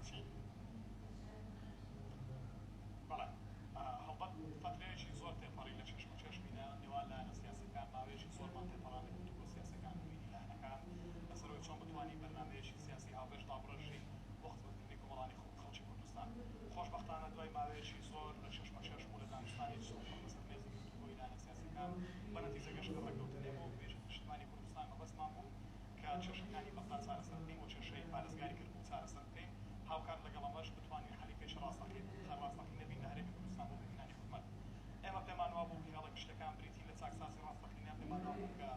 چی بەڵێ هەڵبەت فترەیەکی زۆر تێپەڕی لە چێشم و چێشمینە نێوان لایەنە سیاسەکان ماوەیەکی زۆرمان تێپەڕان لە گفتوگۆ سیاسەکان و بینی لایەنەکان لەسەرەوەی چۆن بتوانین بەرنامەیەکی سیاسی هاوبەش دابڕێژین بۆ خزمەتکردنی کۆمەڵانی خەڵکی کوردستان خۆشبەختانە دوای ماوەیەکی زۆر لە چێشمە چێشم و لە دانوستانی سوڵتە لەسەر مێزی گفتوگۆی لایەنە سیاسەکان بە نەتیجە گەشتە ڕێکەوتنێمە و بێژە نیشتمانی کوردستان مەبەستمان بوو کە چێشەکانی بەغدا چارەسەر بکەین و کێشەی پارێزگاری کردبوو چارەسەر بکەین هاوکار لەگەڵ ئەمەش بتوانین حەلیکەی ڕاستەقینە بین لە هەرێمی کوردستان بۆ بهێنانی حکومەت ئێمە پێمان وا بوو کە هەڵک شتەکان بریتی لە چاکسازی ڕاستەقینە پێمان وا بوو کە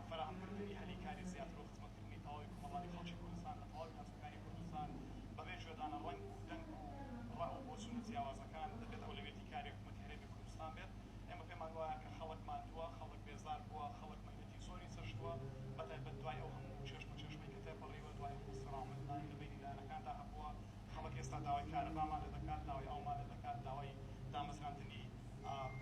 فراهەمکردنی هەلیکاری زیاتر و خزمەتکردنی تەواوی کۆمەڵانی خەڵکی کوردستان لە تەواوی ناوچەکانی کوردستان بەبێ گوێدانە ڕەنگ و دەنگ و ڕاو و بۆچوون و جیاوازەکان دەبێت ئەولەوێتی کاری حکومەتی هەرێمی کوردستان بێت ئێمە پێمان وایە کە خەڵک ماندووە خەڵک بێزار بووە خەڵک مەینەتی زۆری چەشتووە بەتایبەت دوای ئەو هەموو چێشمە چێشمەی کە تێپەڕیوە دوای ئەو سەرامەتدانی لە بینی لایەنەکاندا هەبووە خەڵک ئێستا داوای کارەبامان لێ دەکات داوای ئەومان لێ دەکات داوای دامەزراندنی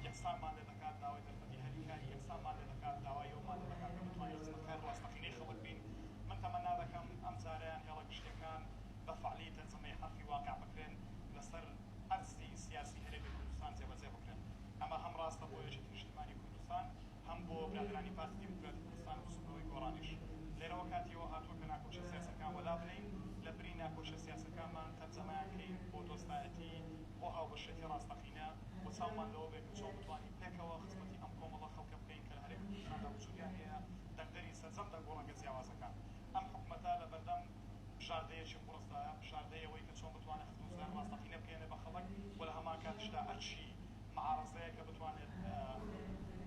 یەکسانمان لێ دەکات داوای دەرفەتی هەریکاری یەکسانمان لێ دەکات داوای ئەومان لێ دەکات کە بتوانین خزمەتکار ڕاستەقینەی خەڵک بین من تەمەنا دەکەم ئەم جارەیان هێڵە گشتەکان بە فەعلی تەنزەمەی حەرفی واقع بکرێن لەسەر ئەرزی سیاسی هەرێمی کوردستان جێبەجێ بکرێن ئەمە هەم ڕاستە بۆ یەکێتی نیشتمانی کوردستان هەم بۆ برادرانی پارتی دیموکراتی کوردستان و سوپڕەوەی گۆڕانیش لێرەوە کاتیەوە هاتووە کە ناکۆچە سیاسەکان وەلا بنین لە بری ناکۆچە سیاسەکانمان تەرجەمەیان کەین بۆ دۆستایەتی بۆ هاوبەشێتی ڕاستەقینە بۆ چاومان لەوە بێت کە چۆن بتوانین پێکەوە خزمەتی ئەم کۆمەڵە خەڵکە بکەین کە لە هەرێمی کوردستاندا وجودیان هەیە دەنگدەری سەرجەم دەنگ و ڕەنگە جیاوازەکان ئەم حکومەتە لە بەردەم بژاردەیەکی قوڕستایە بژاردەیەوەی کە چۆن بتوانێت خزمەتگوزار ڕاستەقینە بکەێنێ بە خەڵک و لە هەمان کاتشدا ئەرچی معارەزەیە کە بتوانێت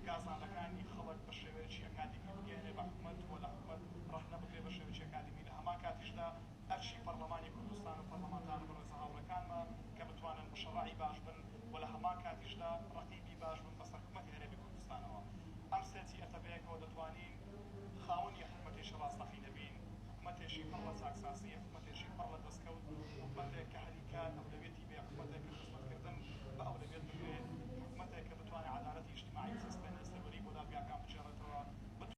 گازانەکانی خەڵک بە شێوەیەکی ئەکادیمی بگەێنێ بە حکومەت و لە حکومەت ڕەحنە بکرێ بە شێوەیەکی ئەکادیمی لە هەمان کاتیشدا ئەرچی پەرلەمانی کوردستان و پەرلەمانتان بەڕێزە هاوڕێکانمە کە بتوانن بە شەڕاعی باش بن و لە هەمان کاتیشدا ڕەقیبی باش بن بەسەر حکومەتی هەرێمی کوردستانەوە ئەم سێتی ئەتەبەیەکەوە دەتوانین خاوەنی حکومەتێکی ڕاستەقینە بین حکومەتێکی پڕ لە چاکسازی حکومەتێکی پڕ لە دەستکەوت حکومەتێک کە هەریکار